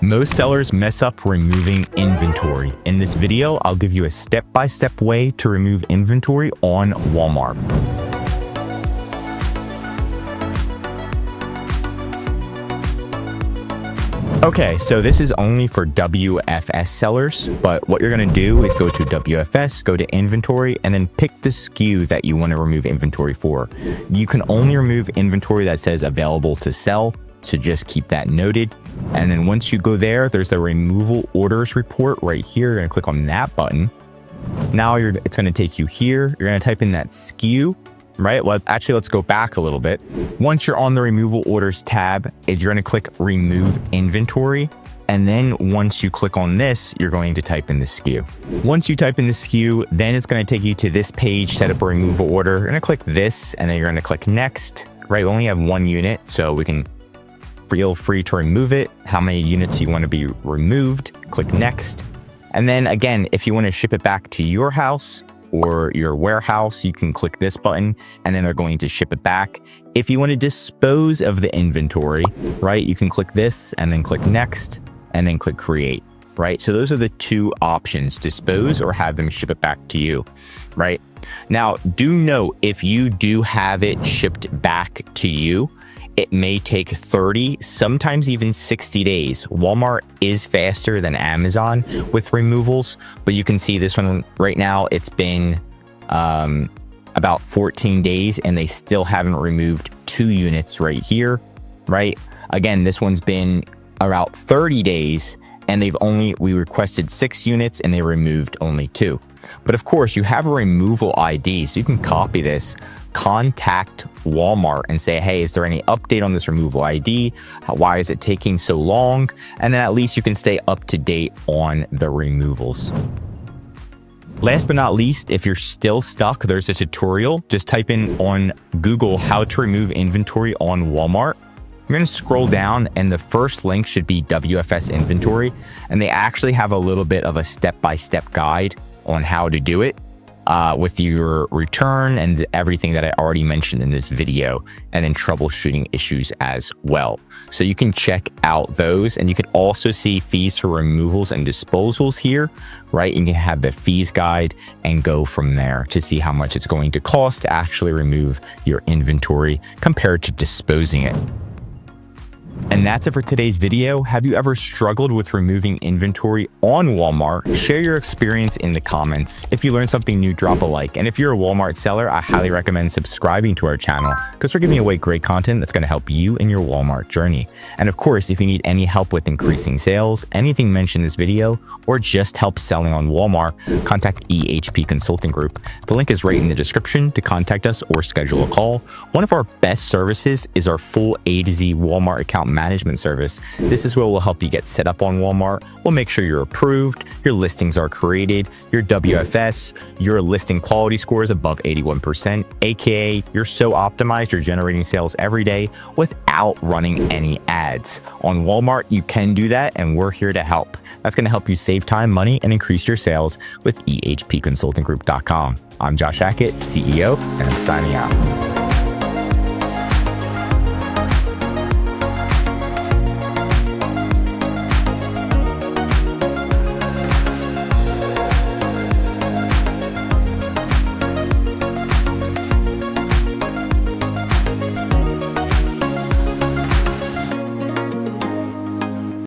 Most sellers mess up removing inventory. In this video, I'll give you a step-by-step way to remove inventory on Walmart. Okay, so this is only for WFS sellers, but what you're gonna do is go to WFS, go to inventory, and then pick the SKU that you wanna remove inventory for. You can only remove inventory that says available to sell, so just keep that noted. And then once you go there, there's the removal orders report right here. You're gonna click on that button. Now it's gonna take you here. You're gonna type in that SKU, right? Well, actually, let's go back a little bit. Once you're on the removal orders tab, you're gonna click remove inventory. And then once you click on this, you're going to type in the SKU. Once you type in the SKU, then it's gonna take you to this page, set up a removal order. You're gonna click this, and then you're gonna click next, right? We only have one unit, so we can feel free to remove it. How many units you want to be removed, click next. And then again, if you want to ship it back to your house or your warehouse, you can click this button and then they're going to ship it back. If you want to dispose of the inventory, right, you can click this and then click next and then click create, right? So those are the two options, dispose or have them ship it back to you, right? Now, do note, if you do have it shipped back to you, it may take 30, sometimes even 60 days. Walmart is faster than Amazon with removals, but you can see this one right now, it's been about 14 days and they still haven't removed 2 units right here, right? Again, this one's been about 30 days and we requested 6 units and they removed only 2. But of course, you have a removal ID, so you can copy this, contact Walmart and say, hey, is there any update on this removal ID? Why is it taking so long? And then at least you can stay up to date on the removals. Last but not least, if you're still stuck, there's a tutorial. Just type in on Google how to remove inventory on Walmart. You're going to scroll down and the first link should be WFS inventory. And they actually have a little bit of a step-by-step guide on how to do it with your return and everything that I already mentioned in this video, and then troubleshooting issues as well. So you can check out those, and you can also see fees for removals and disposals here, right? You can have the fees guide and go from there to see how much it's going to cost to actually remove your inventory compared to disposing it. And that's it for today's video. Have you ever struggled with removing inventory on Walmart? Share your experience in the comments. If you learned something new, drop a like. And if you're a Walmart seller, I highly recommend subscribing to our channel because we're giving away great content that's going to help you in your Walmart journey. And of course, if you need any help with increasing sales, anything mentioned in this video, or just help selling on Walmart, contact EHP Consulting Group. The link is right in the description to contact us or schedule a call. One of our best services is our full A to Z Walmart account management service. This is where we'll help you get set up on Walmart. We'll make sure you're approved, your listings are created, your WFS, your listing quality score is above 81%, aka you're so optimized you're generating sales every day without running any ads. On Walmart, you can do that, and we're here to help. That's going to help you save time, money, and increase your sales with ehpconsultinggroup.com. I'm Josh Hackett, CEO, and I'm signing out.